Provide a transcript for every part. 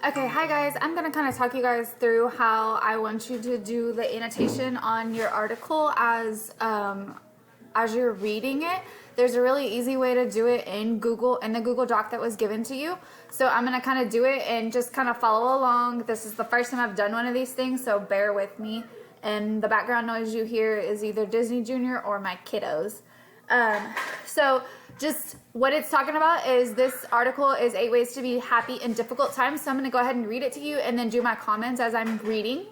Okay, hi guys. I'm going to kind of talk you guys through how I want you to do the annotation on your article as you're reading it. There's a really easy way to do it in the Google Doc that was given to you. So I'm going to kind of do it and just kind of follow along. This is the first time I've done one of these things, so bear with me. And the background noise you hear is either Disney Junior or my kiddos. So just what it's talking about is this article is 8 ways to be happy in difficult times. So I'm going to go ahead and read it to you and then do my comments as I'm reading.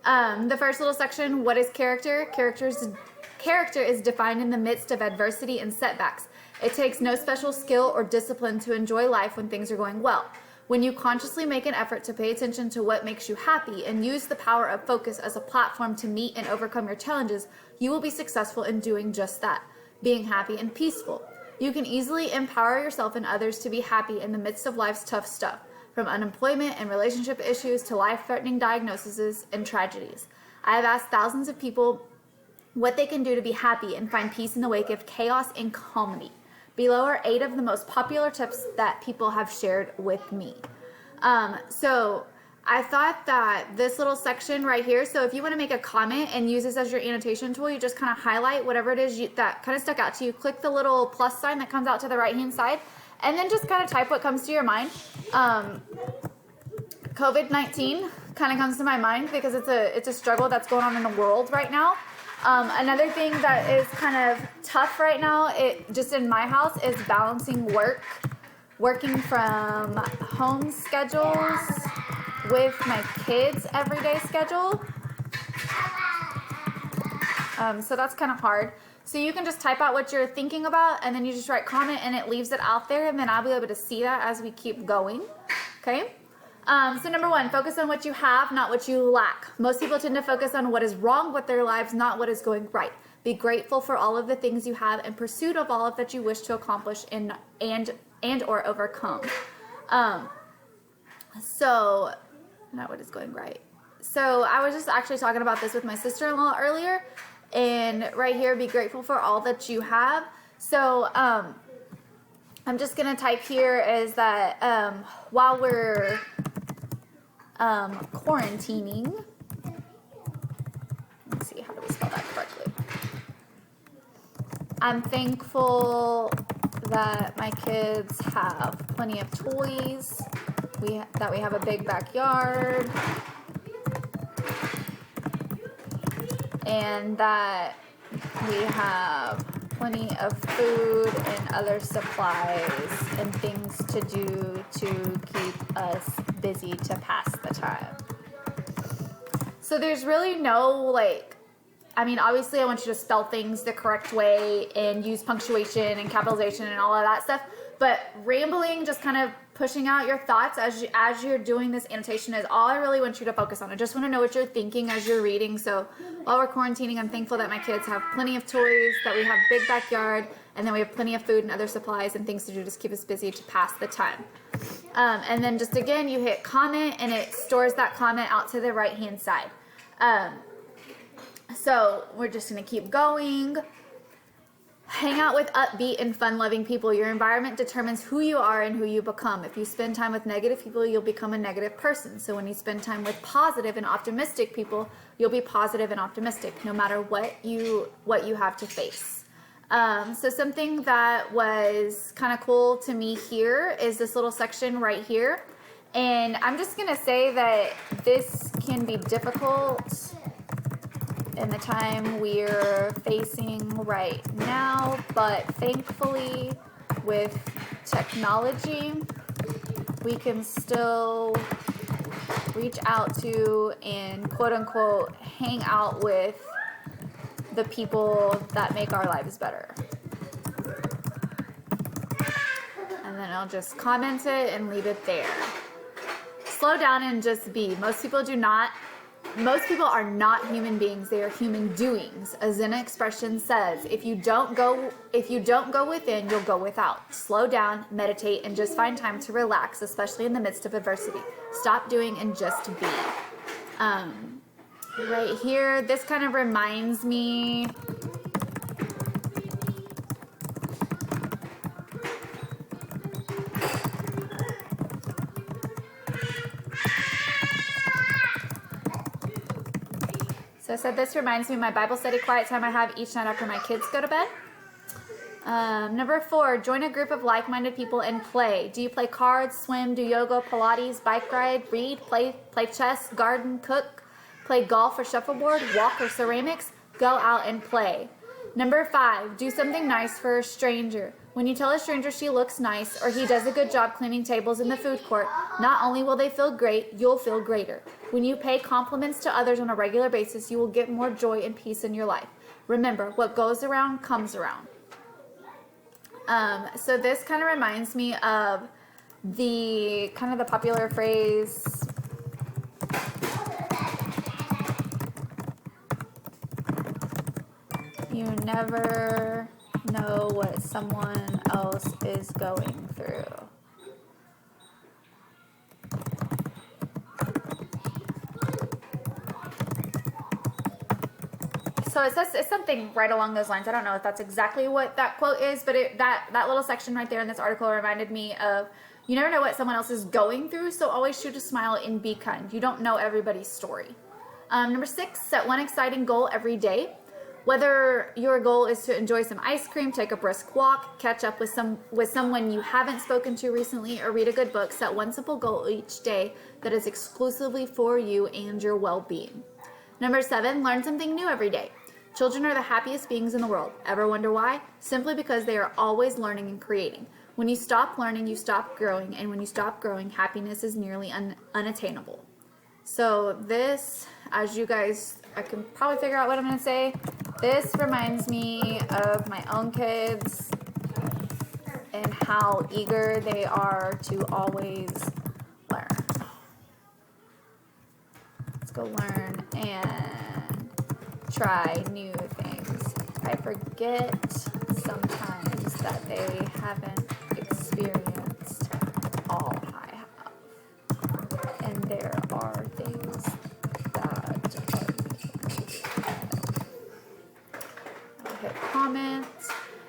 The first little section, what is character? Character is defined in the midst of adversity and setbacks. It takes no special skill or discipline to enjoy life when things are going well. When you consciously make an effort to pay attention to what makes you happy and use the power of focus as a platform to meet and overcome your challenges, you will be successful in doing just that, being happy and peaceful. You can easily empower yourself and others to be happy in the midst of life's tough stuff, from unemployment and relationship issues to life-threatening diagnoses and tragedies. I have asked thousands of people what they can do to be happy and find peace in the wake of chaos and calamity. Below are 8 of the most popular tips that people have shared with me. So I thought that this little section right here, so if you want to make a comment and use this as your annotation tool, you just kind of highlight whatever it is that kind of stuck out to you. Click the little plus sign that comes out to the right-hand side, and then just kind of type what comes to your mind. COVID-19 kind of comes to my mind because it's a struggle that's going on in the world right now. Another thing that is kind of tough right now, just in my house, is balancing working from home schedules with my kids' everyday schedule. So that's kind of hard. So you can just type out what you're thinking about, and then you just write comment, and it leaves it out there, and then I'll be able to see that as we keep going. Okay? So number 1, focus on what you have, not what you lack. Most people tend to focus on what is wrong with their lives, not what is going right. Be grateful for all of the things you have in pursuit of all of that you wish to accomplish and or overcome. So, not what is going right. So I was just actually talking about this with my sister-in-law earlier, and right here, be grateful for all that you have. So, I'm just going to type here is that while we're quarantining, let's see, how do we spell that correctly? I'm thankful that my kids have plenty of toys, that we have a big backyard, and that we have plenty of food and other supplies and things to do to keep us busy to pass the time. So there's really no, obviously I want you to spell things the correct way and use punctuation and capitalization and all of that stuff, but rambling, just kind of pushing out your thoughts as you're doing this annotation is all I really want you to focus on. I just want to know what you're thinking as you're reading. So while we're quarantining, I'm thankful that my kids have plenty of toys, that we have a big backyard, and then we have plenty of food and other supplies and things to do to just keep us busy to pass the time. And then just again, you hit comment and it stores that comment out to the right-hand side. So we're just going to keep going. Hang out with upbeat and fun-loving people. Your environment determines who you are and who you become. If you spend time with negative people, you'll become a negative person. So when you spend time with positive and optimistic people, you'll be positive and optimistic, no matter what you have to face. So something that was kind of cool to me here is this little section right here. And I'm just going to say that this can be difficult in the time we're facing right now, but thankfully with technology, we can still reach out to and quote unquote hang out with the people that make our lives better. And then I'll just comment it and leave it there. Slow down and just be. Most people are not human beings, they are human doings. A Zen expression says, if you don't go within, you'll go without. Slow down, meditate, and just find time to relax, especially in the midst of adversity. Stop doing and just be. Right here, this kind of reminds me So I said, this reminds me of my Bible study quiet time I have each night after my kids go to bed. Number 4, join a group of like-minded people and play. Do you play cards, swim, do yoga, Pilates, bike ride, read, play chess, garden, cook, play golf or shuffleboard, walk or ceramics? Go out and play. Number 5, do something nice for a stranger. When you tell a stranger she looks nice or he does a good job cleaning tables in the food court, not only will they feel great, you'll feel greater. When you pay compliments to others on a regular basis, you will get more joy and peace in your life. Remember, what goes around comes around. So this kind of reminds me of the popular phrase, you never know what someone else is going through. So it's something right along those lines. I don't know if that's exactly what that quote is, but that little section right there in this article reminded me of, you never know what someone else is going through, so always shoot a smile and be kind. You don't know everybody's story. Number 6, set one exciting goal every day. Whether your goal is to enjoy some ice cream, take a brisk walk, catch up with someone you haven't spoken to recently, or read a good book, set one simple goal each day that is exclusively for you and your well-being. Number 7, learn something new every day. Children are the happiest beings in the world. Ever wonder why? Simply because they are always learning and creating. When you stop learning, you stop growing, and when you stop growing, happiness is nearly unattainable. So this, as you guys, I can probably figure out what I'm going to say. This reminds me of my own kids and how eager they are to always learn. Let's go learn and try new things. I forget sometimes that they haven't experienced all I have. And there are things that I'll hit comment.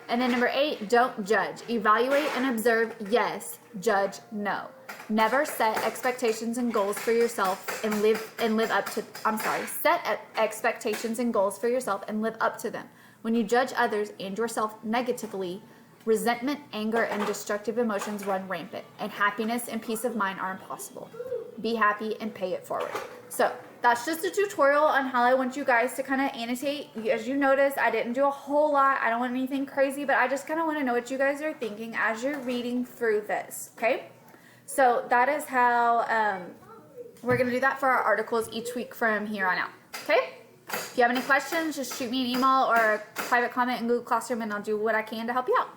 And then number 8, don't judge. Evaluate and observe, yes. Judge, no. Never set expectations and goals for yourself and live up to, set expectations and goals for yourself and live up to them. When you judge others and yourself negatively, resentment, anger, and destructive emotions run rampant, and happiness and peace of mind are impossible. Be happy and pay it forward. So that's just a tutorial on how I want you guys to kind of annotate. As you notice, I didn't do a whole lot. I don't want anything crazy, but I just kind of want to know what you guys are thinking as you're reading through this, okay? So that is how we're going to do that for our articles each week from here on out, okay? If you have any questions, just shoot me an email or a private comment in Google Classroom, and I'll do what I can to help you out.